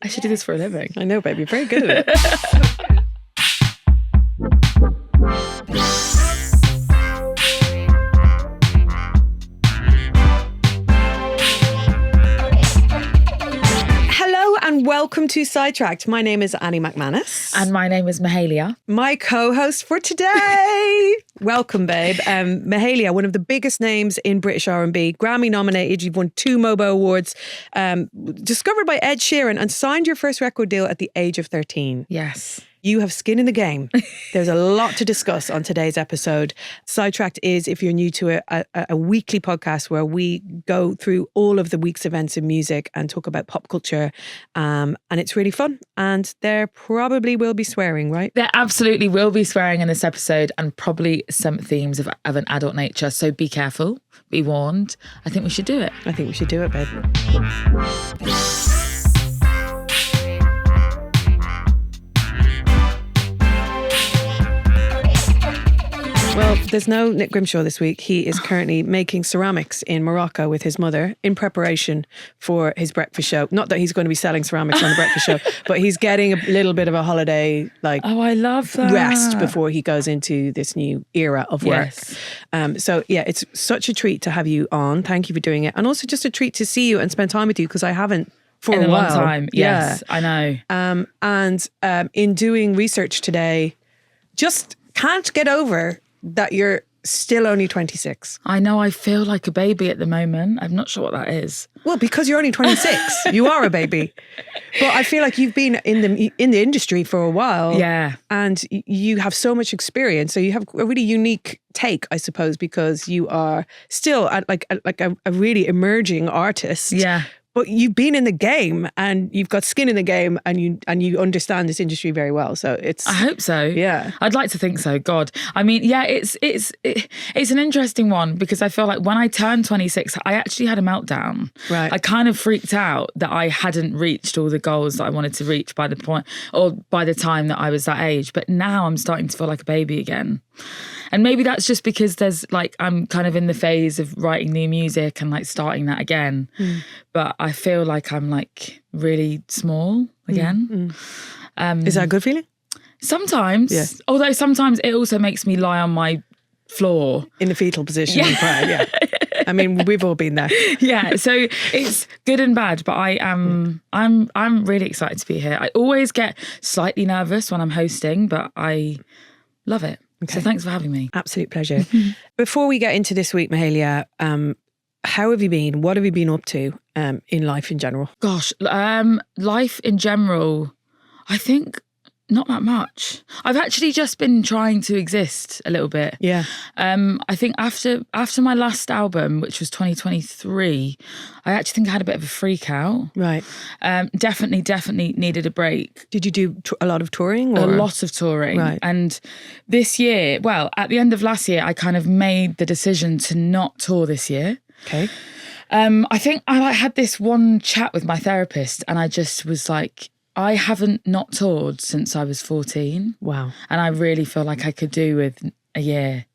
I should do this for a living. I know, baby. Very good at it. Hello and welcome to Sidetracked. My name is Annie McManus. And my name is Mahalia. My co-host for today. Welcome, babe. Mahalia, one of the biggest names in British R&B, Grammy nominated. You've won 2 MOBO awards, discovered by Ed Sheeran and signed your first record deal at the age of 13. Yes. You have skin in the game. There's a lot to discuss on today's episode. Sidetracked is, if you're new to it, a weekly podcast where we go through all of the week's events in music and talk about pop culture. And it's really fun. And there probably will be swearing, right? There absolutely will be swearing in this episode and probably some themes of an adult nature. So be careful, be warned. I think we should do it. I think we should do it, babe. Well, there's no Nick Grimshaw this week. He is currently making ceramics in Morocco with his mother in preparation for his breakfast show. Not that he's going to be selling ceramics on the breakfast show, but he's getting a little bit of a holiday, I love that. rest before he goes into this new era of work. Yes. So yeah, it's such a treat to have you on. Thank you for doing it. And also just a treat to see you and spend time with you because I haven't for in a while. long time. Yes, I know. And in doing research today, just can't get over that you're still only 26. I know, I feel like a baby at the moment. I'm not sure what that is. Well, because you're only 26, you are a baby. But I feel like you've been in the industry for a while. Yeah. And you have so much experience. So you have a really unique take, I suppose, because you are still a really emerging artist. Yeah. But you've been in the game and you've got skin in the game and you understand this industry very well. So it's... I hope so. Yeah. I'd like to think so. God. I mean, yeah, it's an interesting one because I feel like when I turned 26, I actually had a meltdown. Right. I kind of freaked out that I hadn't reached all the goals that I wanted to reach by the time that I was that age. But now I'm starting to feel like a baby again. And maybe that's just because I'm kind of in the phase of writing new music and starting that again. But I feel like I'm really small again. Is that a good feeling? Sometimes. Yeah. Although sometimes it also makes me lie on my floor. In the fetal position. Yeah. I mean, we've all been there. Yeah. So it's good and bad, but I'm really excited to be here. I always get slightly nervous when I'm hosting, but I love it. Okay. So thanks for having me. Absolute pleasure. Before we get into this week, Mahalia, how have you been? What have you been up to in life in general? Gosh, life in general, I think not that much. I've actually just been trying to exist a little bit. Yeah. I think after my last album, which was 2023, I actually think I had a bit of a freak out. Right. Definitely needed a break. Did you do a lot of touring? Or? A lot of touring. Right. And this year, well, at the end of last year, I kind of made the decision to not tour this year. Okay. I think I had this one chat with my therapist and I just was like, I haven't not toured since I was 14. Wow. And I really feel like I could do with a year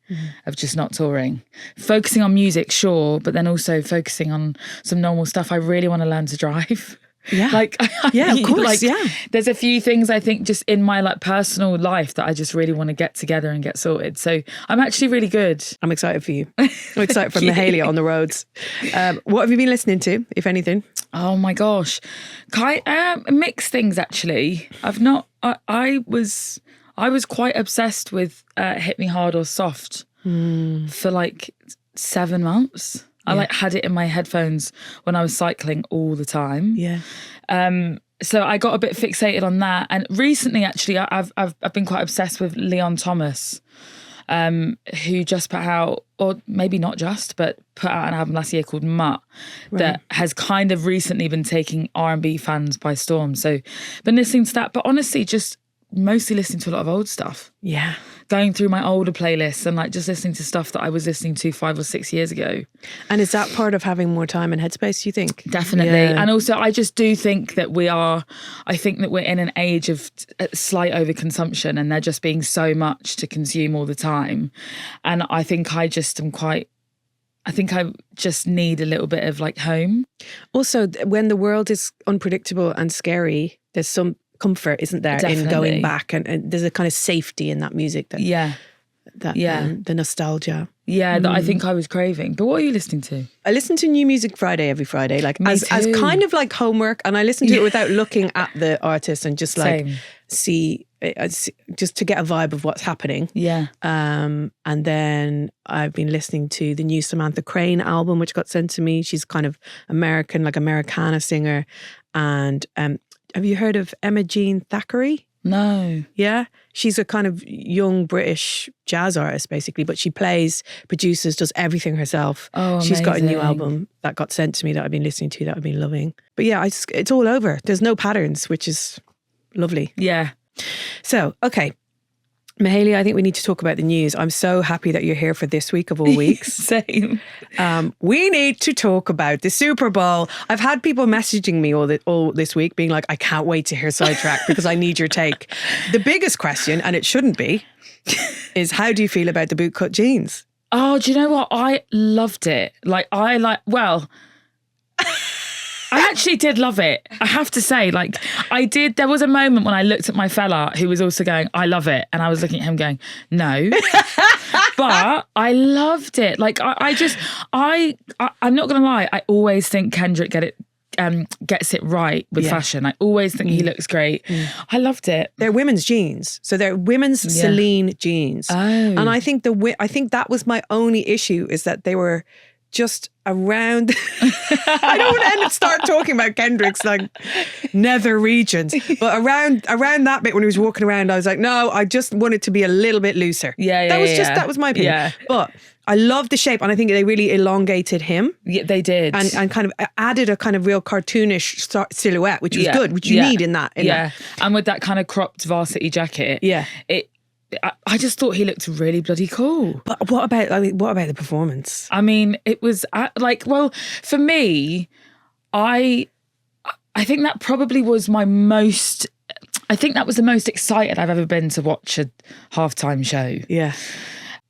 of just not touring. Focusing on music, sure, but then also focusing on some normal stuff. I really want to learn to drive. Yeah. Yeah, of course. There's a few things I think just in my personal life that I just really want to get together and get sorted. So I'm actually really good. I'm excited for you. I'm excited for Mahalia on the roads. What have you been listening to, if anything? Oh my gosh. Mixed things actually. I was quite obsessed with Hit Me Hard or Soft for 7 months. I had it in my headphones when I was cycling all the time. Yeah. So I got a bit fixated on that. And recently, actually, I've been quite obsessed with Leon Thomas, who just put out, or maybe not just, but put out an album last year called Mutt that has kind of recently been taking R&B fans by storm. So been listening to that, but honestly, just mostly listening to a lot of old stuff. Yeah. Going through my older playlists and just listening to stuff that I was listening to 5 or 6 years ago. And is that part of having more time and headspace, you think? Definitely. Yeah. And also I just do think that we're in an age of slight overconsumption and there just being so much to consume all the time. And I think I just am quite I think I just need a little bit of like home. Also, when the world is unpredictable and scary, there's some comfort, isn't there, Definitely. in going back, and there's a kind of safety in that music that the nostalgia. Yeah, that I think I was craving. But what are you listening to? I listen to New Music Friday every Friday, like as kind of like homework, and I listen to it without looking at the artist and just like see just to get a vibe of what's happening. Yeah. And then I've been listening to the new Samantha Crane album, which got sent to me. She's kind of American, like Americana singer. And have you heard of Emma Jean Thackeray? No. Yeah. She's a kind of young British jazz artist, basically, but she plays, produces, does everything herself. Oh, she's got a new amazing. album that got sent to me that I've been listening to, that I've been loving. But yeah, it's all over. There's no patterns, which is lovely. Yeah. So, okay. Mahalia, I think we need to talk about the news. I'm so happy that you're here for this week of all weeks. Same. We need to talk about the Super Bowl. I've had people messaging me all this week being like, I can't wait to hear Sidetracked because I need your take. The biggest question, and it shouldn't be, is how do you feel about the bootcut jeans? Oh, do you know what? I loved it. I actually did love it. I have to say, like, I did. There was a moment when I looked at my fella who was also going, I love it. And I was looking at him going, no. But I loved it. Like, I'm not going to lie. I always think Kendrick gets it right with fashion. I always think he looks great. I loved it. They're women's jeans. So they're women's Celine jeans. Oh. And I think that was my only issue, is that they were just around. I don't want to start talking about Kendrick's like nether regions, but around that bit when he was walking around, I was like, no, I just want it to be a little bit looser. That was my opinion. Yeah. But I love the shape, and I think they really elongated him. Yeah, they did, and kind of added a kind of real cartoonish silhouette, which was good, which you need in that. And with that kind of cropped varsity jacket. Yeah, I just thought he looked really bloody cool. But what about the performance? I mean, it was for me, I think that probably was my most. I think that was the most excited I've ever been to watch a halftime show. Yeah.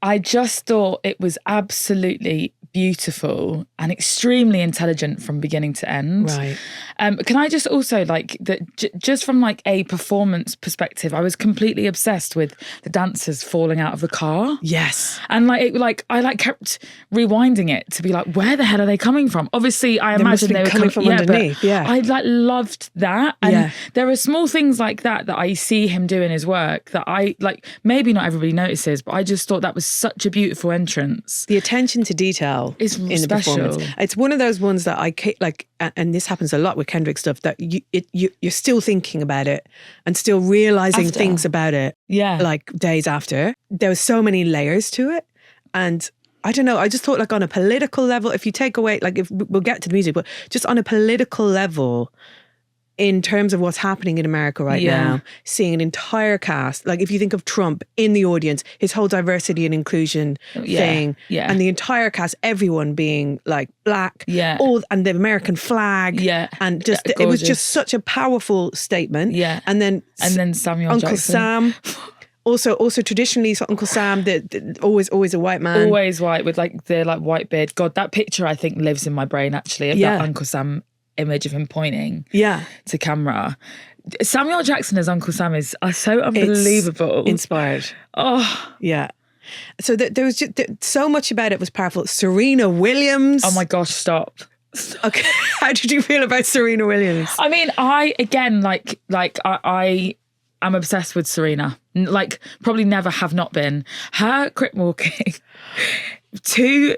I just thought it was absolutely beautiful and extremely intelligent from beginning to end. Right. Can I just also just from like a performance perspective, I was completely obsessed with the dancers falling out of the car. Yes. And I kept rewinding it to be like, where the hell are they coming from? Obviously, I imagine they were coming from underneath. Yeah. I loved that. And there are small things like that I see him do in his work that I maybe not everybody notices, but I just thought that was such a beautiful entrance. The attention to detail is in special. The performance. It's one of those ones that I like, and this happens a lot with Kendrick stuff, that you're still thinking about it and still realizing things about it. Yeah, like days after. There were so many layers to it, and I don't know. I just thought, like, on a political level, if you take away, like, if we'll get to the music, but just on a political level, in terms of what's happening in America right now, seeing an entire cast, like if you think of Trump in the audience, his whole diversity and inclusion thing, and the entire cast, everyone being like black, and the American flag, and just it was just such a powerful statement. Yeah, and then Samuel Uncle Jackson. Sam. Also traditionally, so Uncle Sam, always a white man, always white with the white beard. God, that picture I think lives in my brain actually of that Uncle Sam image of him pointing to camera. Samuel Jackson as Uncle Sam is so unbelievable. It's inspired. Oh. Yeah. So there was just so much about it was powerful. Serena Williams. Oh my gosh, stop. Okay. How did you feel about Serena Williams? I mean, I am obsessed with Serena. Like, probably never have not been. Her crip walking to...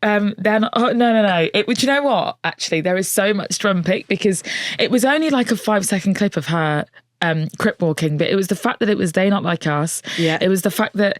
then no. Do you know what? Actually, there is so much drum pick because it was only like a 5-second clip of her crip walking, but it was the fact that it was They Not Like Us. Yeah. It was the fact that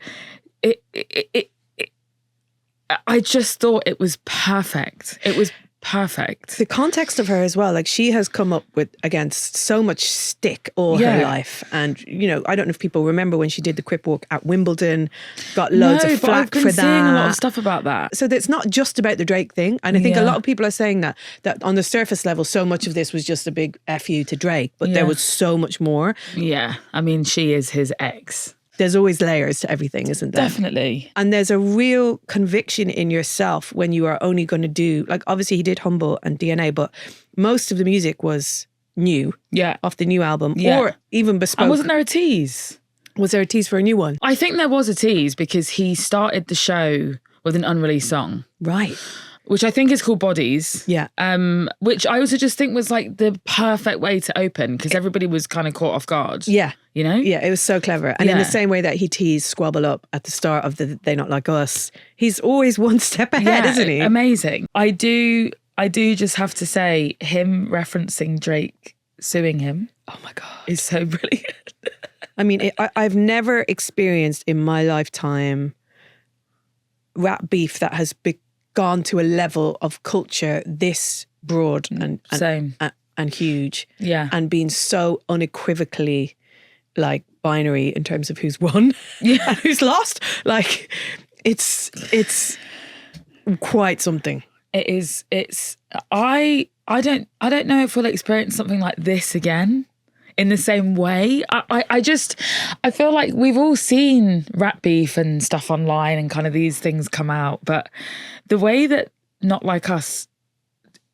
I just thought it was perfect. It was perfect. The context of her as well, like she has come up with against so much stick all her life, and I don't know if people remember when she did the crip walk at Wimbledon, got loads of flack for that. Seeing a lot of stuff about that. So it's not just about the Drake thing, and I think a lot of people are saying that on the surface level, so much of this was just a big F you to Drake, but there was so much more. Yeah, I mean, she is his ex. There's always layers to everything, isn't there? Definitely. And there's a real conviction in yourself when you are only going to do, like, obviously he did Humble and DNA, but most of the music was new. Yeah. Off the new album. Yeah. Or even bespoke. And wasn't there a tease? Was there a tease for a new one? I think there was a tease because he started the show with an unreleased song. Right. Which I think is called Bodies. Yeah. Which I also just think was like the perfect way to open because everybody was kind of caught off guard. Yeah. You know? Yeah, it was so clever. And in the same way that he teased Squabble Up at the start of the They Not Like Us, he's always one step ahead, isn't he? Amazing. I do just have to say, him referencing Drake suing him. Oh my God. Is so brilliant. I mean, I've never experienced in my lifetime rap beef that has gone to a level of culture this broad and huge. Yeah. And being so unequivocally like binary in terms of who's won and who's lost. Like it's quite something. It is. I don't know if we'll experience something like this again in the same way. I feel like we've all seen rap beef and stuff online and kind of these things come out, but the way that Not Like Us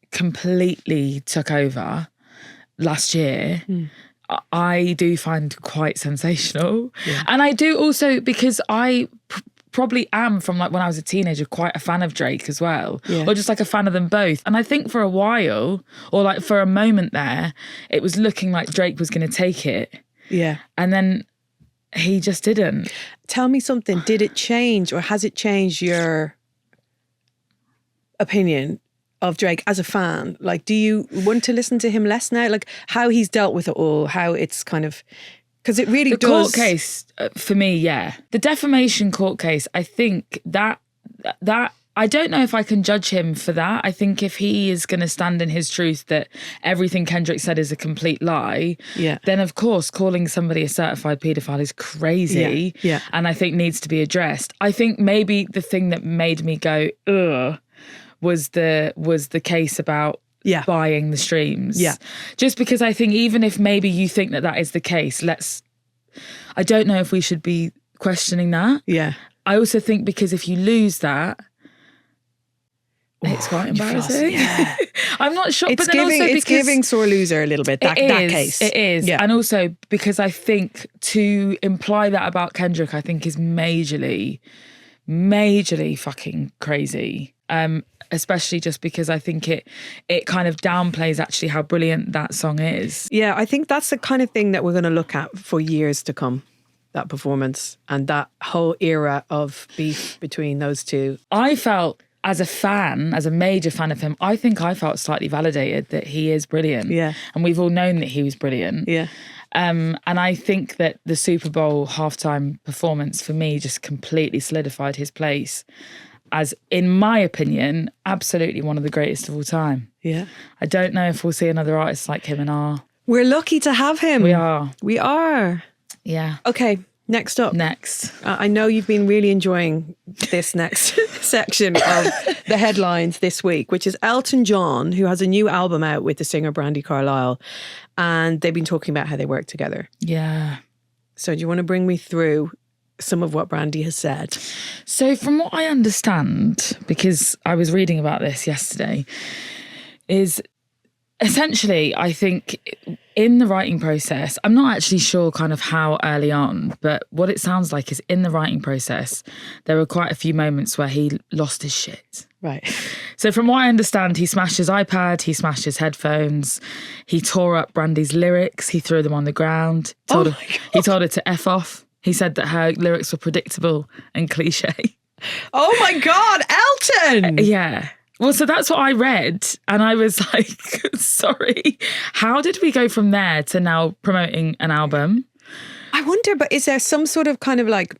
completely took over last year, I do find quite sensational. Yeah. And I do also, because I probably am from like when I was a teenager quite a fan of Drake as well, or just like a fan of them both. And I think for a while, or like for a moment there, it was looking like Drake was going to take it. Yeah. And then he just didn't. Tell me something. Did it change or has it changed your opinion of Drake as a fan? Like, do you want to listen to him less now? Like how he's dealt with it all, how it's kind of... Because it really the does... court case, for me, yeah. The defamation court case, I think that I don't know if I can judge him for that. I think if he is going to stand in his truth that everything Kendrick said is a complete lie, then of course calling somebody a certified paedophile is crazy, and I think needs to be addressed. I think maybe the thing that made me go, ugh, was the case about buying the streams. Yeah. Just because I think even if maybe you think that is the case, I don't know if we should be questioning that. Yeah. I also think because if you lose that, it's quite embarrassing. Yeah. I'm not sure. It's but then giving, also it's giving sore loser a little bit, that case. It is. Yeah. And also because I think to imply that about Kendrick, I think is majorly fucking crazy. Especially just because I think it kind of downplays actually how brilliant that song is. Yeah, I think that's the kind of thing that we're going to look at for years to come, that performance and that whole era of beef between those two. I felt, as a fan, as a major fan of him, I think I felt slightly validated that he is brilliant. Yeah. And we've all known that he was brilliant. Yeah. And I think that the Super Bowl halftime performance for me just completely solidified his place as, in my opinion, absolutely one of the greatest of all time. Yeah. I don't know if we'll see another artist like him in our... We're lucky to have him. We are. We are. Yeah. Okay, next up. I know you've been really enjoying this next section of the headlines this week, which is Elton John, who has a new album out with the singer Brandi Carlile, and they've been talking about how they work together. Yeah. So do you want to bring me through some of what Brandi has said? So from what I understand, because I was reading about this yesterday, is essentially, I think in the writing process, I'm not actually sure kind of how early on, but what it sounds like is in the writing process, there were quite a few moments where he lost his shit. Right. So from what I understand, he smashed his iPad, he smashed his headphones, he tore up Brandy's lyrics, he threw them on the ground, he told her to F off. He said that her lyrics were predictable and cliche. Oh my God, Elton! Yeah. Well, so that's what I read. And I was like, sorry, how did we go from there to now promoting an album? I wonder, but is there some sort of kind of like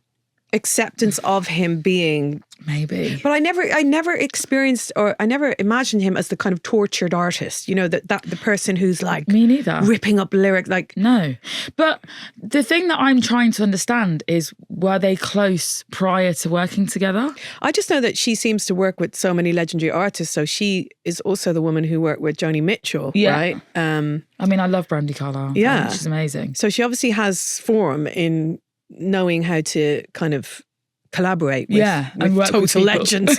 acceptance of him being... Maybe. But I never experienced, or I never imagined him as the kind of tortured artist, you know, that the person who's like... Me neither. Ripping up lyrics, like... No. But the thing that I'm trying to understand is, were they close prior to working together? I just know that she seems to work with so many legendary artists, so she is also the woman who worked with Joni Mitchell, right? I mean, I love Brandi Carlile. Yeah. She's amazing. So she obviously has form in knowing how to kind of collaborate with, and work total with people. legends.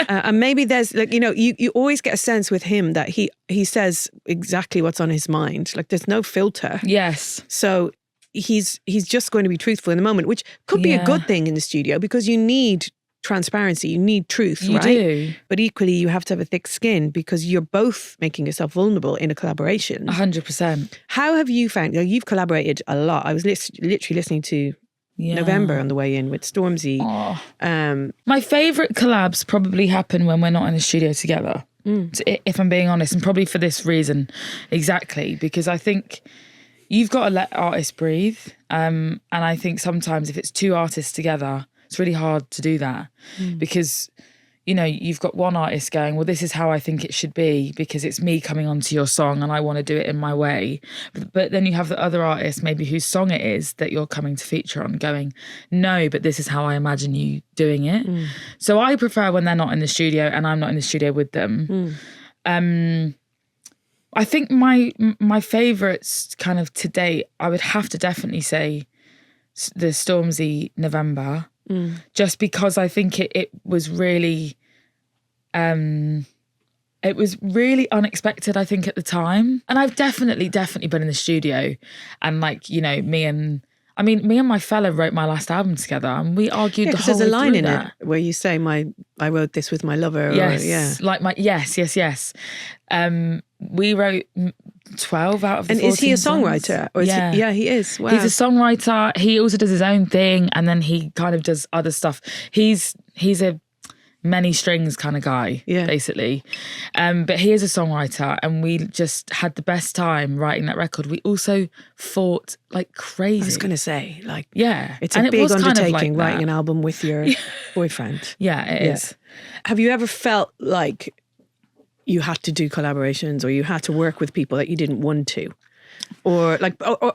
And maybe there's like, you always get a sense with him that he says exactly what's on his mind. Like there's no filter. Yes. So he's just going to be truthful in the moment, which could be a good thing in the studio because you need transparency, you need truth, You right? do. But equally, you have to have a thick skin because you're both making yourself vulnerable in a collaboration. 100%. How have you found, you've collaborated a lot. I was literally listening to November on the way in with Stormzy. My favourite collabs probably happen when we're not in the studio together, if I'm being honest, and probably for this reason exactly, because I think you've got to let artists breathe. And I think sometimes if it's two artists together, it's really hard to do that because, you've got one artist going, well, this is how I think it should be because it's me coming onto your song and I want to do it in my way. But then you have the other artist, maybe whose song it is that you're coming to feature on, going, no, but this is how I imagine you doing it. So I prefer when they're not in the studio and I'm not in the studio with them. I think my favourites kind of to date, I would have to definitely say the Stormzy November. Just because I think it was really unexpected, I think, at the time. And I've definitely been in the studio and me and my fella wrote my last album together and we argued the whole way through that. There's a line in it where you say I wrote this with my lover. Yes, yes. We wrote 12 out of the 14 And is he a songwriter? songs. Or is he is. Wow. He's a songwriter. He also does his own thing and then he kind of does other stuff. He's a many strings kind of guy, basically. But he is a songwriter and we just had the best time writing that record. We also fought like crazy. I was going to say, it's and a big undertaking, kind of like writing an album with your boyfriend. Yeah, it is. Have you ever felt like you had to do collaborations or you had to work with people that you didn't want to? Or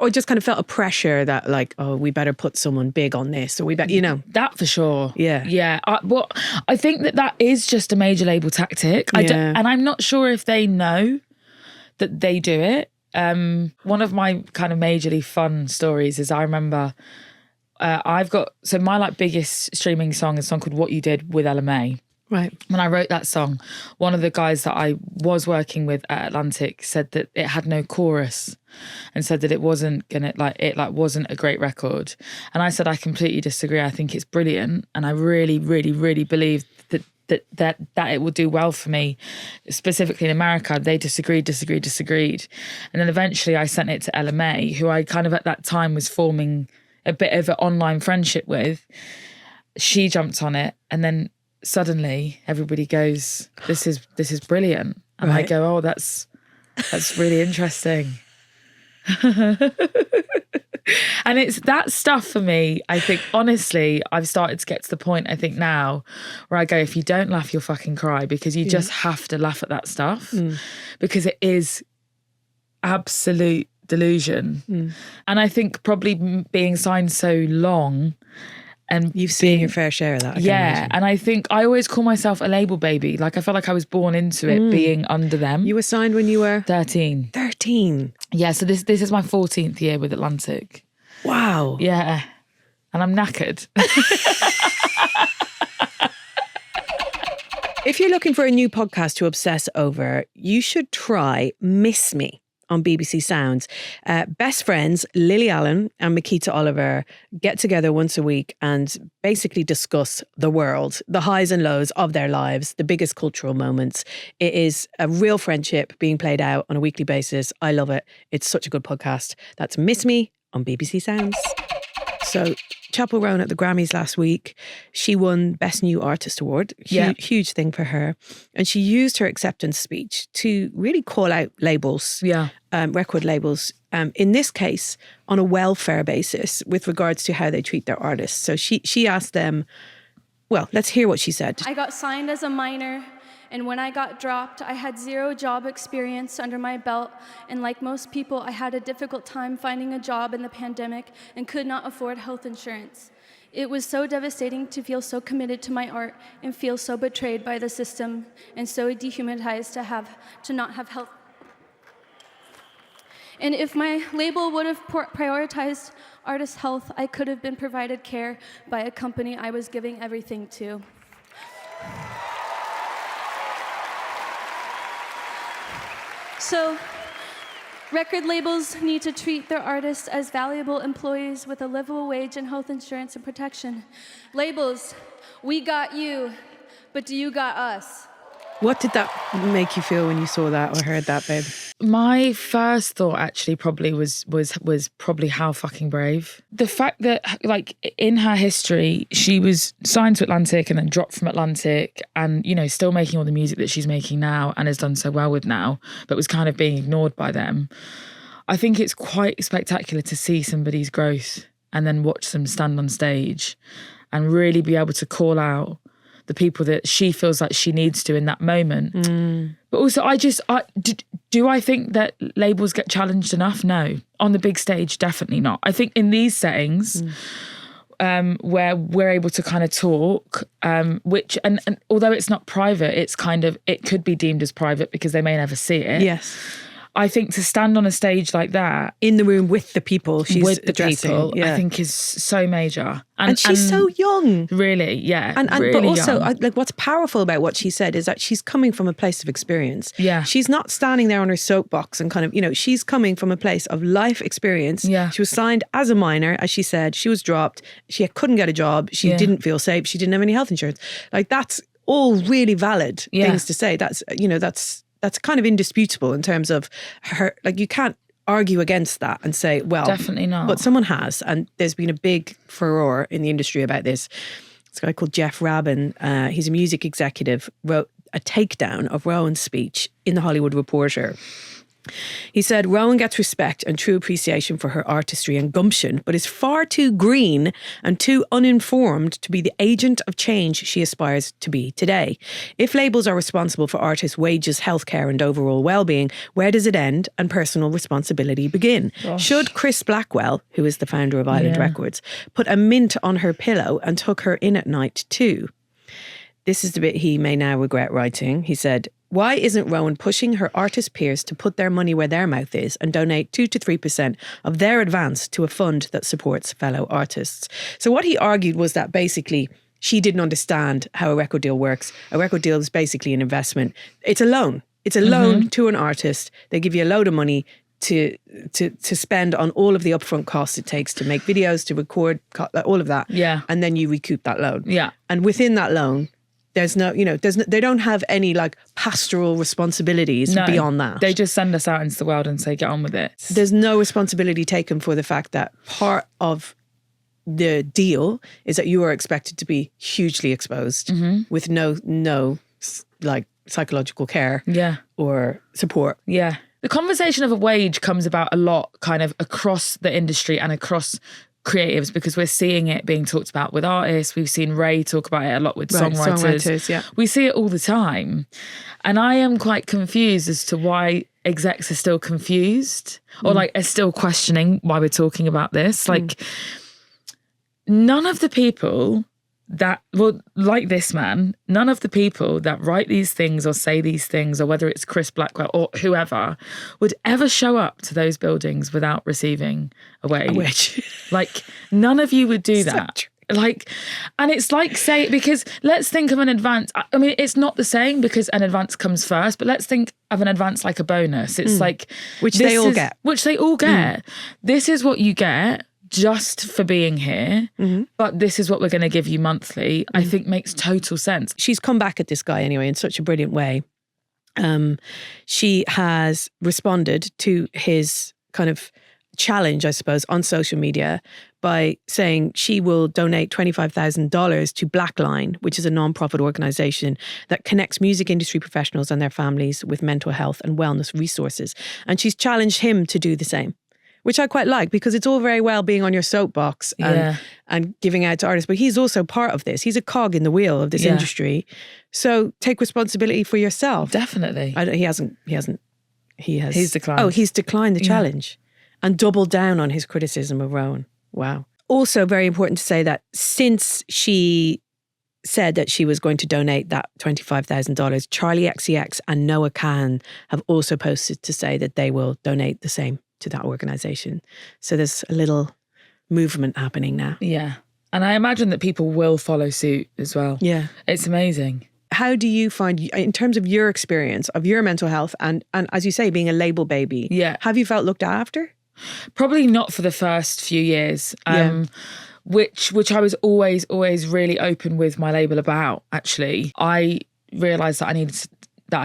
just kind of felt a pressure that we better put someone big on this or we better, That for sure. Yeah. I think that is just a major label tactic. And I'm not sure if they know that they do it. One of my kind of majorly fun stories is I remember my biggest streaming song is a song called What You Did with LMA. Right. When I wrote that song, one of the guys that I was working with at Atlantic said that it had no chorus and said that it wasn't wasn't a great record. And I said, I completely disagree. I think it's brilliant. And I really, really, really believe that it will do well for me, specifically in America. They disagreed. And then eventually I sent it to LMA, who I kind of at that time was forming a bit of an online friendship with. She jumped on it and then suddenly everybody goes, this is brilliant. And I go, oh, that's really interesting. And it's that stuff for me. I think, honestly, I've started to get to the point, I think now, where I go, if you don't laugh, you'll fucking cry, because you just have to laugh at that stuff because it is absolute delusion. And I think probably being signed so long, and you've seen your fair share of that. And I think I always call myself a label baby. Like I felt like I was born into it, being under them. You were signed when you were 13. 13. Yeah, so this is my 14th year with Atlantic. Wow. Yeah, and I'm knackered. If you're looking for a new podcast to obsess over, you should try Miss Me on BBC Sounds. Best friends Lily Allen and Makita Oliver get together once a week and basically discuss the world, the highs and lows of their lives, the biggest cultural moments. It is a real friendship being played out on a weekly basis. I love it. It's such a good podcast. That's Miss Me on BBC Sounds. So Chappell Roan at the Grammys last week, she won Best New Artist Award. Huge thing for her. And she used her acceptance speech to really call out labels, record labels, in this case, on a welfare basis with regards to how they treat their artists. So she asked them, well, let's hear what she said. I got signed as a minor, and when I got dropped, I had 0 job experience under my belt, and like most people, I had a difficult time finding a job in the pandemic and could not afford health insurance. It was so devastating to feel so committed to my art and feel so betrayed by the system and so dehumanized to not have health. And if my label would have prioritized artist health, I could have been provided care by a company I was giving everything to. So, record labels need to treat their artists as valuable employees with a livable wage and health insurance and protection. Labels, we got you, but do you got us? What did that make you feel when you saw that or heard that, babe? My first thought actually probably was probably how fucking brave. The fact that, like, in her history, she was signed to Atlantic and then dropped from Atlantic and, you know, still making all the music that she's making now and has done so well with now, but was kind of being ignored by them. I think it's quite spectacular to see somebody's growth and then watch them stand on stage and really be able to call out the people that she feels like she needs to in that moment. But also, do I think that labels get challenged enough? No. On the big stage, definitely not. I think in these settings, where we're able to kind of talk, which, and although it's not private, it's kind of, it could be deemed as private because they may never see it. Yes. I think to stand on a stage like that, in the room with the people she's with the addressing, people, yeah. I think is so major. And she's so young. Really, yeah. And really but also, young. like, what's powerful about what she said is that she's coming from a place of experience. Yeah. She's not standing there on her soapbox and kind of, you know, she's coming from a place of life experience. Yeah. She was signed as a minor, as she said. She was dropped. She couldn't get a job. She didn't feel safe. She didn't have any health insurance. Like, that's all really valid things to say. That's, you know, that's kind of indisputable in terms of her. Like, you can't argue against that and say, well, definitely not. But someone has, and there's been a big furore in the industry about this. This guy called Jeff Rabin, he's a music executive, wrote a takedown of Roan's speech in The Hollywood Reporter. He said, Roan gets respect and true appreciation for her artistry and gumption, but is far too green and too uninformed to be the agent of change she aspires to be today. If labels are responsible for artists' wages, healthcare and overall well-being, where does it end and personal responsibility begin? Gosh. Should Chris Blackwell, who is the founder of Island Records, put a mint on her pillow and tuck her in at night too? This is the bit he may now regret writing. He said, why isn't Roan pushing her artist peers to put their money where their mouth is and donate 2 to 3% of their advance to a fund that supports fellow artists? So what he argued was that basically she didn't understand how a record deal works. A record deal is basically an investment. It's a loan. It's a loan to an artist. They give you a load of money to spend on all of the upfront costs it takes to make videos, to record, all of that. Yeah. And then you recoup that loan. Yeah. And within that loan, there's no, you know, they don't have any like pastoral responsibilities beyond that. They just send us out into the world and say, get on with it. There's no responsibility taken for the fact that part of the deal is that you are expected to be hugely exposed with no like psychological care or support. Yeah. The conversation of a wage comes about a lot kind of across the industry and across creatives because we're seeing it being talked about with artists. We've seen Ray talk about it a lot with songwriters. Yeah. We see it all the time. And I am quite confused as to why execs are still confused or like are still questioning why we're talking about this. Like none of the people that, well, like this man, none of the people that write these things or say these things, or whether it's Chris Blackwell or whoever, would ever show up to those buildings without receiving a wage. Like, none of you would do that. Like, and it's like, say, because let's think of an advance. I mean, it's not the same because an advance comes first, but let's think of an advance like a bonus. It's like, which they all get. Which they all get. This is what you get just for being here, but this is what we're going to give you monthly, I think makes total sense. She's come back at this guy anyway in such a brilliant way. She has responded to his kind of challenge, I suppose, on social media by saying she will donate $25,000 to Blackline, which is a non-profit organisation that connects music industry professionals and their families with mental health and wellness resources. And she's challenged him to do the same, which I quite like, because it's all very well being on your soapbox and giving out to artists, but he's also part of this. He's a cog in the wheel of this industry. So take responsibility for yourself. Definitely. He's declined. Oh, he's declined the challenge and doubled down on his criticism of Roan. Wow. Also very important to say that since she said that she was going to donate that $25,000, Charlie XCX and Noah Kahan have also posted to say that they will donate the same to that organisation. So there's a little movement happening now. Yeah. And I imagine that people will follow suit as well. Yeah. It's amazing. How do you find, in terms of your experience of your mental health and as you say, being a label baby, Yeah. have you felt looked after? Probably not for the first few years, which I was always really open with my label about, actually. I realised that I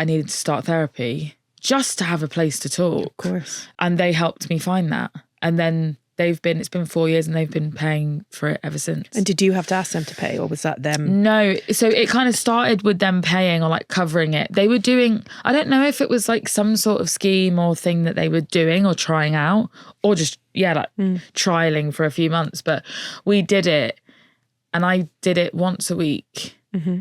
needed to start therapy just to have a place to talk. Of course. And they helped me find that. And then it's been 4 years and they've been paying for it ever since. And did you have to ask them to pay, or was that them? No. So it kind of started with them paying or like covering it. They were doing, I don't know if it was like some sort of scheme or thing that they were doing or trying out, or just, trialing for a few months. But we did it, and I did it once a week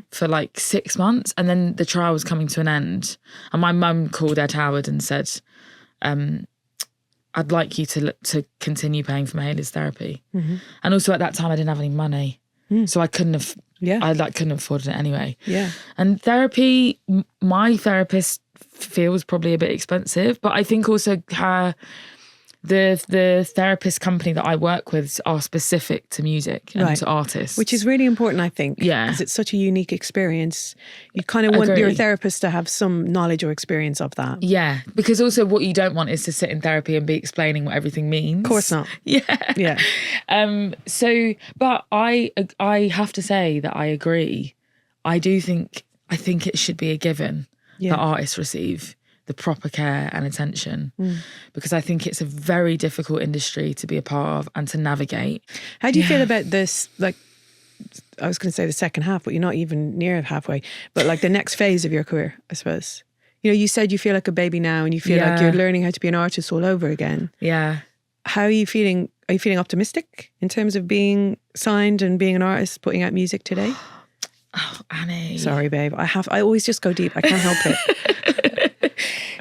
for like 6 months. And then the trial was coming to an end. And my mum called Ed Howard and said, I'd like you to continue paying for Mahalia's therapy. And also at that time I didn't have any money. So I couldn't have, couldn't have afforded it anyway. Yeah. And therapy, my therapist feels probably a bit expensive, but I think also the therapist company that I work with are specific to music and to artists. Which is really important, I think. Yeah. Because it's such a unique experience. You kind of want your therapist to have some knowledge or experience of that. Yeah. Because also what you don't want is to sit in therapy and be explaining what everything means. Of course not. Yeah. Yeah. But I have to say that I agree. I think it should be a given that artists receive the proper care and attention, because I think it's a very difficult industry to be a part of and to navigate. How do you feel about this? Like, I was going to say the second half, but you're not even near halfway. But like the next phase of your career, I suppose. You know, you said you feel like a baby now, and you feel like you're learning how to be an artist all over again. Yeah. How are you feeling? Are you feeling optimistic in terms of being signed and being an artist, putting out music today? Oh, Annie. Sorry, babe. I always just go deep. I can't help it.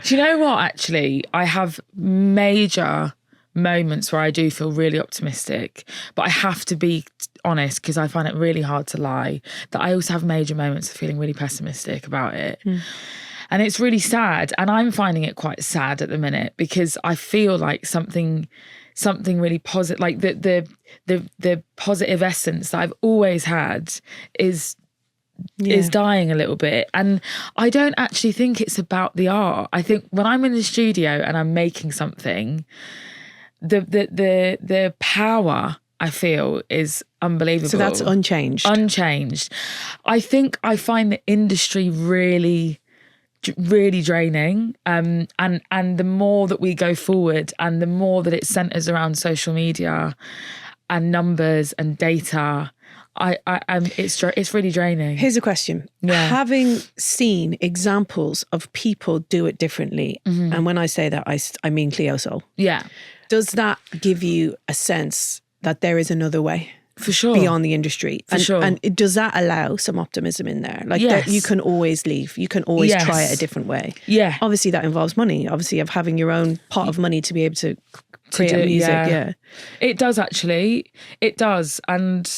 Do you know what, actually? I have major moments where I do feel really optimistic, but I have to be honest, because I find it really hard to lie, that I also have major moments of feeling really pessimistic about it. And it's really sad. And I'm finding it quite sad at the minute, because I feel like something really positive, like the positive essence that I've always had is dying a little bit. And I don't actually think it's about the art. I think when I'm in the studio and I'm making something, the power I feel is unbelievable. So that's unchanged. I think I find the industry really draining, and the more that we go forward and the more that it centers around social media and numbers and data, it's really draining. Here's a question. Yeah. Having seen examples of people do it differently, and when I say that, I mean Cleo Soul. Yeah. Does that give you a sense that there is another way? For sure. Beyond the industry. For sure. And does that allow some optimism in there? Like yes. that you can always leave. You can always yes. try it a different way. Yeah. Obviously that involves money. Obviously of having your own pot of money to be able to create music. Yeah. It does actually. It does. And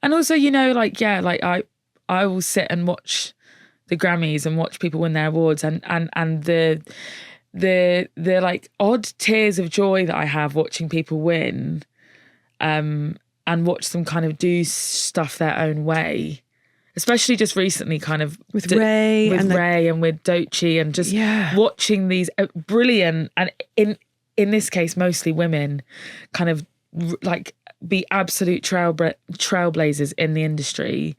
also, you know, like, I will sit and watch the Grammys and watch people win their awards and the like odd tears of joy that I have watching people win, and watch them kind of do stuff their own way. Especially just recently, kind of with Ray and with Doechii, and just watching these brilliant, and in this case mostly women, kind of like be absolute trailblazers in the industry,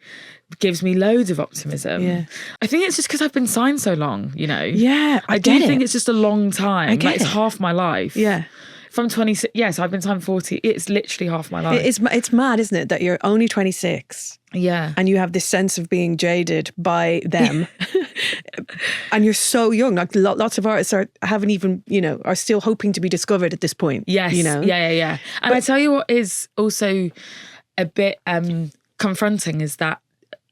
gives me loads of optimism. Yeah. I think it's just because I've been signed so long, you know. Yeah, I do think it's just a long time. Like it's half my life. Yeah. From 26, yes, I've been signed 40. It's literally half my life. It's mad, isn't it, that you're only 26. Yeah. And you have this sense of being jaded by them. And you're so young. Like lots of artists haven't even, you know, are still hoping to be discovered at this point. Yes. You know? Yeah. And I tell you what is also a bit confronting is that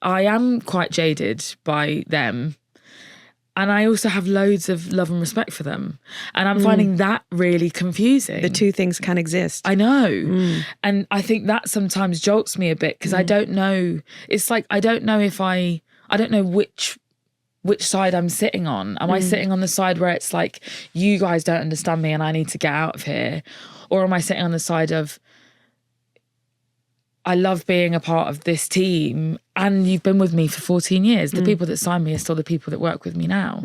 I am quite jaded by them. And I also have loads of love and respect for them. And I'm finding that really confusing. The two things can exist. I know. And I think that sometimes jolts me a bit because I don't know. It's like, I don't know which which side I'm sitting on. Am I sitting on the side where it's like, you guys don't understand me and I need to get out of here? Or am I sitting on the side of, I love being a part of this team and you've been with me for 14 years. The people that sign me are still the people that work with me now.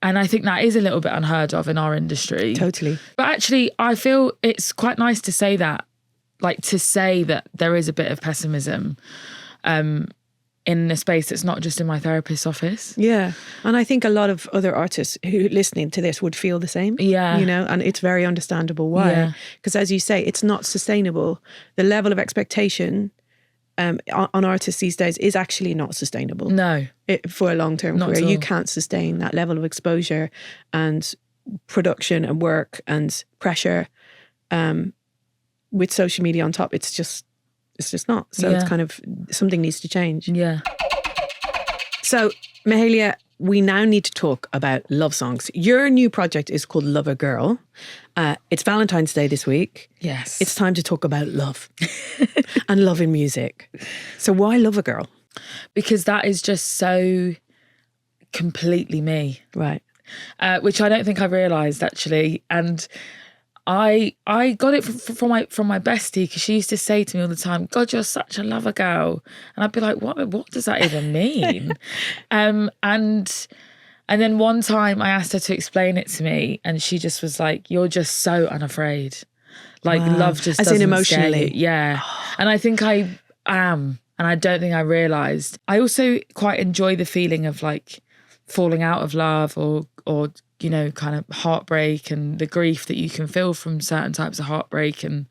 And I think that is a little bit unheard of in our industry. Totally. But actually, I feel it's quite nice to say that, like to say that there is a bit of pessimism in a space that's not just in my therapist's office. Yeah. And I think a lot of other artists who listening to this would feel the same. Yeah. You know, and it's very understandable why. Because as you say, it's not sustainable. The level of expectation on artists these days is actually not sustainable. No. For a long-term career. You can't sustain that level of exposure and production and work and pressure with social media on top. It's just not. So it's kind of, something needs to change. Yeah. So, Mahalia, we now need to talk about love songs. Your new project is called Lover Girl. It's Valentine's Day this week. Yes. It's time to talk about love and love in music. So why Lover Girl? Because that is just so completely me. Right. Which I don't think I realised actually. And I got it from my bestie, because she used to say to me all the time, God, you're such a lover girl. And I'd be like, what does that even mean? And then one time I asked her to explain it to me and she just was like, you're just so unafraid. Like love just doesn't emotionally. scare you. Yeah. And I think I am. And I don't think I realised. I also quite enjoy the feeling of like falling out of love or you know, kind of heartbreak and the grief that you can feel from certain types of heartbreak and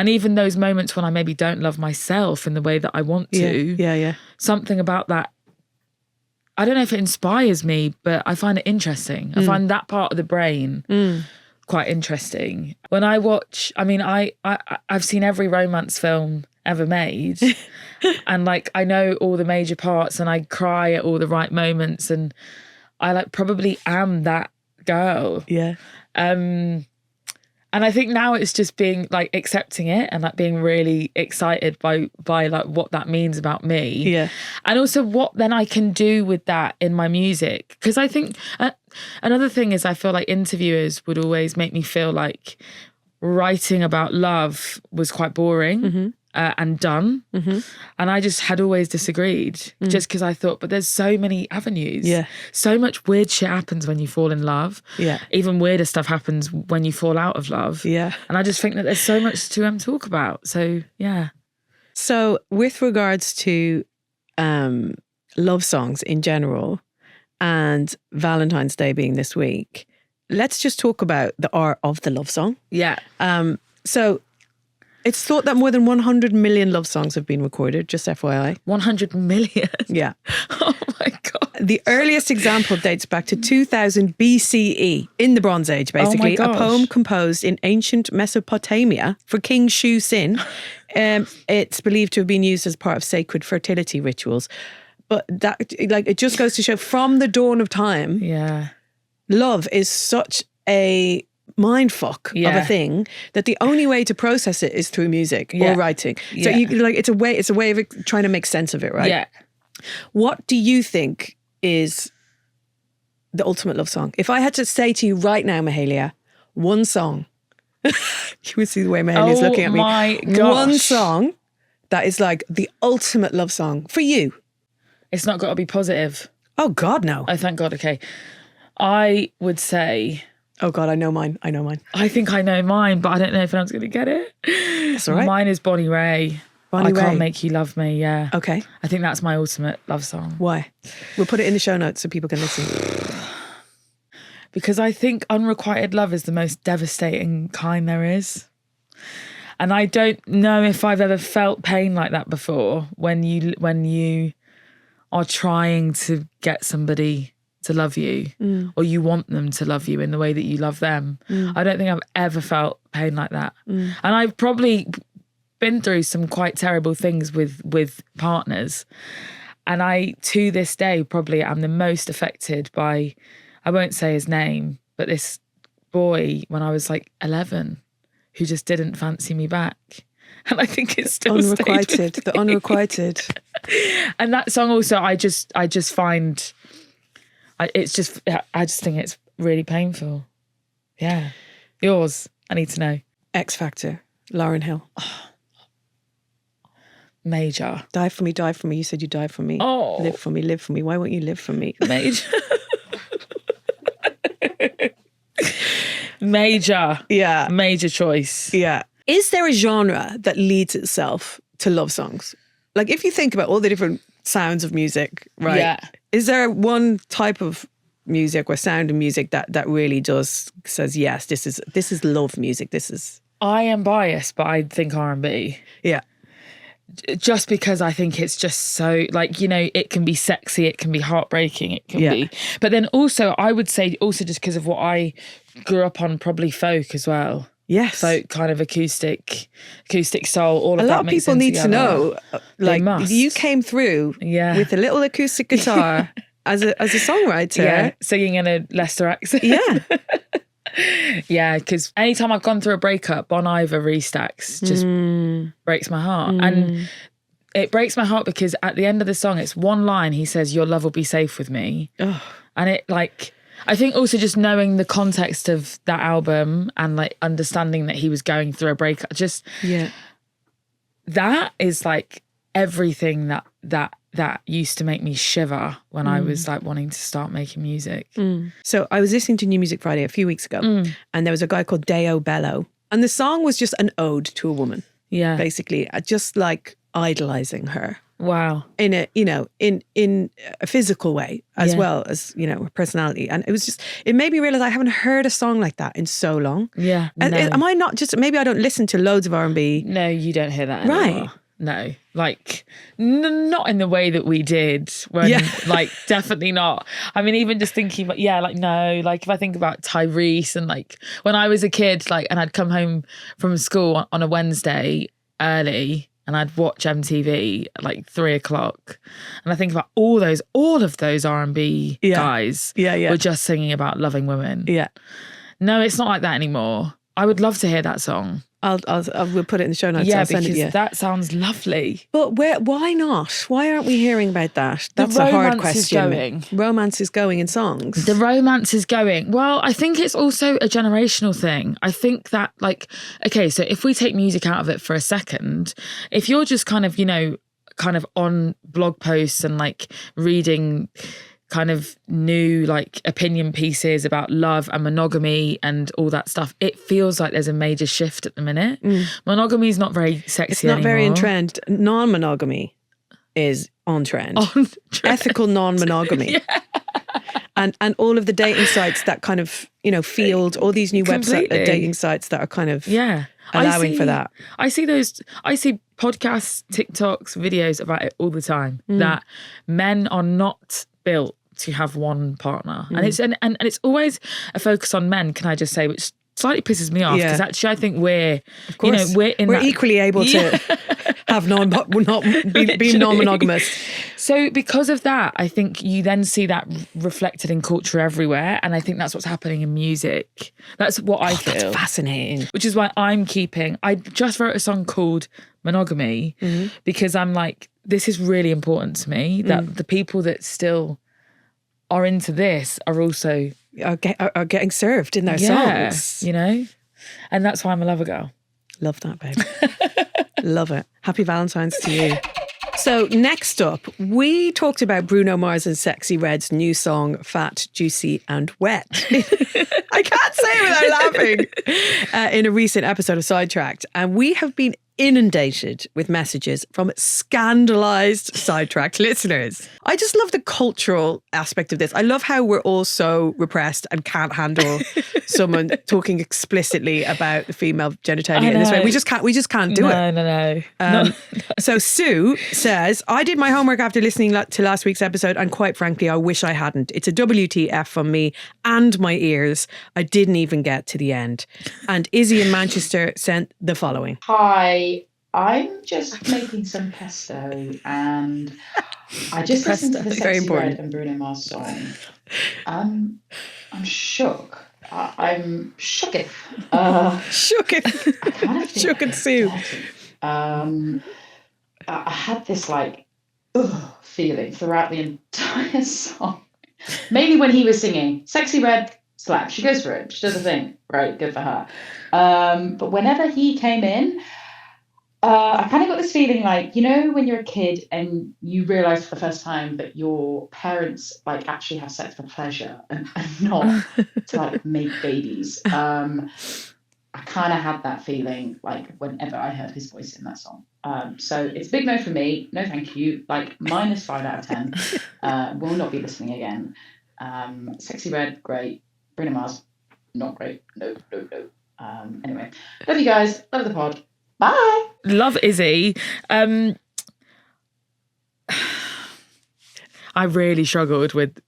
even those moments when I maybe don't love myself in the way that I want to. Yeah. Something about that, I don't know if it inspires me, but I find it interesting. I find that part of the brain quite interesting. When I watch, I mean, I've seen every romance film ever made and like I know all the major parts and I cry at all the right moments and I like probably am that girl. Yeah. And I think now it's just being like accepting it and like being really excited by like what that means about me. Yeah. And also what then I can do with that in my music. Because I think another thing is I feel like interviewers would always make me feel like writing about love was quite boring. And done. And I just had always disagreed just because I thought, but there's so many avenues. Yeah. So much weird shit happens when you fall in love. Yeah. Even weirder stuff happens when you fall out of love. Yeah. And I just think that there's so much to talk about. So, yeah. So with regards to love songs in general and Valentine's Day being this week, let's just talk about the art of the love song. Yeah. So it's thought that more than 100 million love songs have been recorded, just FYI. 100 million? Yeah. Oh my God. The earliest example dates back to 2000 BCE, in the Bronze Age, basically. Oh my a gosh. poem composed in ancient Mesopotamia for King Shu Sin. It's believed to have been used as part of sacred fertility rituals. But that, like, it just goes to show, from the dawn of time, love is such a mindfuck of a thing that the only way to process it is through music or writing. So you like it's a way of trying to make sense of it, right? Yeah. What do you think is the ultimate love song? If I had to say to you right now, Mahalia, one song, you would see the way Mahalia's looking at me. Oh my gosh. One song that is like the ultimate love song for you. It's not got to be positive. Oh God, no. Oh, thank God. Okay. I would say... Oh God, I know mine. I think I know mine, but I don't know if anyone's going to get it. That's all right. Mine is Bonnie Raitt. Bonnie Raitt. I Can't Make You Love Me, yeah. Okay. I think that's my ultimate love song. Why? We'll put it in the show notes so people can listen. Because I think unrequited love is the most devastating kind there is. And I don't know if I've ever felt pain like that before when you are trying to get somebody to love you or you want them to love you in the way that you love them. I don't think I've ever felt pain like that. And I've probably been through some quite terrible things with partners. And I, to this day, probably am the most affected by, I won't say his name, but this boy when I was like 11 who just didn't fancy me back. And I think it's still unrequited. The unrequited. And that song also, I just find I just think it's really painful. Yeah. Yours, I need to know. X Factor, Lauryn Hill. Major. Die for me, die for me. You said you die for me. Oh. Live for me, live for me. Why won't you live for me? Major. Major. Yeah. Major choice. Yeah. Is there a genre that leads itself to love songs? Like if you think about all the different sounds of music, right? Yeah. Is there one type of music or sound of music that really says, yes, this is love music. This is... I am biased, but I think R&B. Yeah. Just because I think it's just so, like, you know, it can be sexy, it can be heartbreaking, it can be. But then also, I would say also just because of what I grew up on, probably folk as well. Yes. Folk, kind of acoustic soul, all of that. A lot of people need to know, like, must. you came through with a little acoustic guitar as a songwriter. Yeah, singing in a Leicester accent. Yeah. Yeah, because anytime I've gone through a breakup, Bon Iver restacks just breaks my heart. And it breaks my heart because at the end of the song, it's one line. He says, "Your love will be safe with me." Oh. And it, like, I think also just knowing the context of that album and like understanding that he was going through a breakup, just that is like everything that used to make me shiver when I was like wanting to start making music. So I was listening to New Music Friday a few weeks ago and there was a guy called Dayo Bello and the song was just an ode to a woman. Yeah. Basically, just like idolizing her. Wow. In a, you know, in a physical way as well as, you know, her personality. And it was just, it made me realize I haven't heard a song like that in so long. Yeah. And am I not just, maybe I don't listen to loads of R&B. No, you don't hear that anymore. Right. No, like not in the way that we did when, like, definitely not. I mean, even just thinking about, like if I think about Tyrese and like when I was a kid, like, and I'd come home from school on a Wednesday early and I'd watch MTV at like 3:00. And I think about all of those R&B guys were just singing about loving women. Yeah. No, it's not like that anymore. I would love to hear that song. We'll put it in the show notes. Yeah, I'll send because it to you. that sounds lovely. But why not? Why aren't we hearing about that? That's a hard question. Romance is going in songs. The romance is going. Well, I think it's also a generational thing. I think that, like, okay, so if we take music out of it for a second, if you're just kind of, you know, kind of on blog posts and like reading kind of new like opinion pieces about love and monogamy and all that stuff, it feels like there's a major shift at the minute. Monogamy is not very sexy It's not anymore. very in trend. Non-monogamy is on trend. Ethical non-monogamy. And all of the dating sites that kind of, you know, field all these new website dating sites that are kind of allowing for that. I see podcasts, TikToks, videos about it all the time, that men are not built to have one partner. And it's always a focus on men, can I just say, which slightly pisses me off because actually I think we're equally able to have be non-monogamous. So because of that, I think you then see that reflected in culture everywhere, and I think that's what's happening in music. That's what I feel. That's fascinating. Which is why I just wrote a song called Monogamy because I'm like, this is really important to me, that the people that still are into this are also are getting served in their songs, you know, and that's why I'm a lover girl. Love that, babe. Love it. Happy Valentine's to you. So next up, we talked about Bruno Mars and Sexyy Red's new song, Fat, Juicy and Wet. I can't say it without laughing. In a recent episode of Sidetracked. And we have been inundated with messages from scandalised Sidetracked listeners. I just love the cultural aspect of this. I love how we're all so repressed and can't handle someone talking explicitly about the female genitalia in this way. We just can't do it. No. So Sue says, I did my homework after listening to last week's episode and quite frankly, I wish I hadn't. It's a WTF from me and my ears. I didn't even get to the end. And Izzy in Manchester sent the following. Hi. I'm just making some pesto and I just listened to the Sexyy Red and Bruno Mars song. I'm shook. I'm shooketh. Shooketh. I kind of think Shooketh Sue. I had this like feeling throughout the entire song. Mainly when he was singing. Sexyy Red, slap. She goes for it. She does the thing. Right, good for her. But whenever he came in, I kind of got this feeling like, you know, when you're a kid and you realise for the first time that your parents like actually have sex for pleasure and not to like make babies. I kind of had that feeling like whenever I heard his voice in that song. So it's a big no for me. No, thank you. Like -5 out of 10. Will not be listening again. Sexyy Red, great. Bruno Mars, not great. No. Anyway, love you guys. Love the pod. Bye. Love Izzy. I really struggled with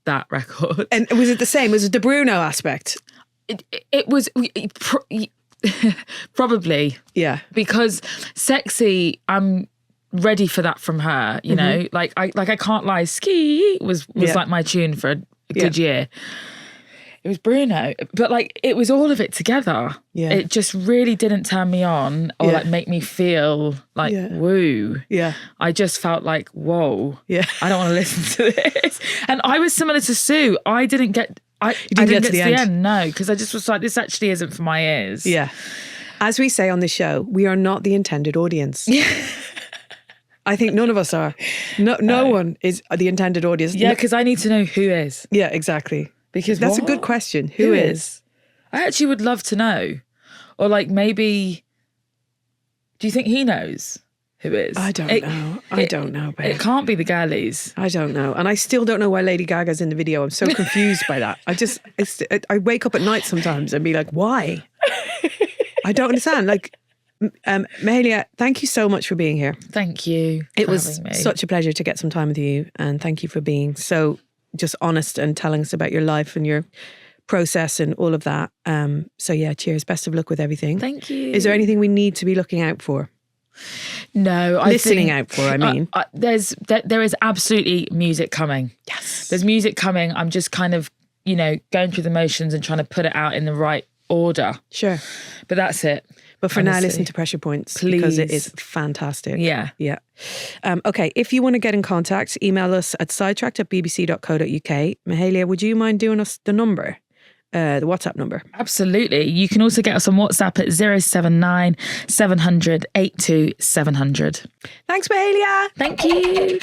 that record. And was it the same? Was it the Bruno aspect? It was probably. Yeah. Because Sexy, I'm ready for that from her, you know? Like I can't lie, Ski was like my tune for a good year. It was Bruno, but like it was all of it together. Yeah. It just really didn't turn me on or like make me feel like woo. Yeah. I just felt like, whoa. Yeah. I don't want to listen to this. And I was similar to Sue. I didn't get to the end. No, because I just was like, this actually isn't for my ears. Yeah. As we say on the show, we are not the intended audience. Yeah. I think none of us are. No one is the intended audience. Yeah, because I need to know who is. Yeah, exactly. Because that's a good question. Who is? I actually would love to know. Or like maybe, do you think he knows who is? I don't know. I don't know, babe. It can't be the girlies. I don't know. And I still don't know why Lady Gaga's in the video. I'm so confused by that. I wake up at night sometimes and be like, why? I don't understand. Like, Mahalia, thank you so much for being here. Thank you. It was such a pleasure to get some time with you. And thank you for being so just honest and telling us about your life and your process and all of that. So yeah, cheers. Best of luck with everything. Thank you. Is there anything we need to be looking out for? No, listening out for, I mean. There is absolutely music coming. Yes. There's music coming. I'm just kind of, you know, going through the motions and trying to put it out in the right order. Sure. But that's it. But for now, listen to Pressure Points, please, because it is fantastic. Yeah. Yeah. Okay, if you want to get in contact, email us at sidetracked@bbc.co.uk. Mahalia, would you mind doing us the number? The WhatsApp number. Absolutely. You can also get us on WhatsApp at 079 700 82 700. Thanks, Mahalia. Thank you.